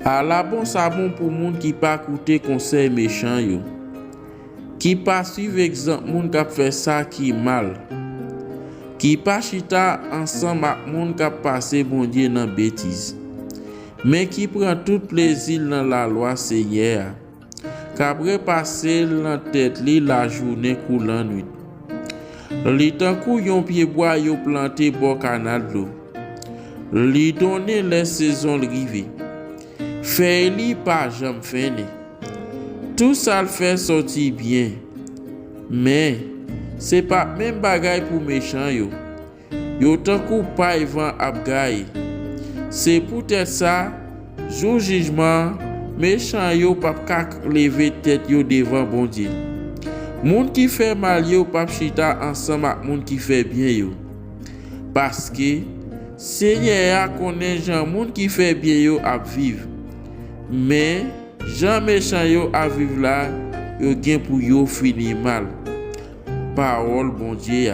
A la bon sa bon pour moun qui pas écouter conseil méchant yo. Qui pas suivre exemple moun qui fait ça qui mal. Qui pas chita ensemble avec moun qui passé bon Dieu dans bêtise. Mais qui prend tout plaisir dans la loi Seigneur. Qu'après passer dans tête li la journée coulant nuit. Li tan kou yon pied bois yo planté bon canal d'eau. Li donner les saisons rive. Fait li pas jamais fini. Tout ça le fait sortir bien. Mais c'est pas même bagay pour méchant yo. Yo tan kou pa vent ap gaye. C'est peut-être ça, jour jugement, méchant yo pa kak lever tête yo devant bon Dieu. Moun qui fait mal yo pa chita ensemble avec moun qui fait bien yo. Parce que Seigneur a connaît Jean moun qui fait bien yo ap vivre. Mais Jean méchant yo a vivre là, yo gen pour yo finir mal. Parole bon Dieu.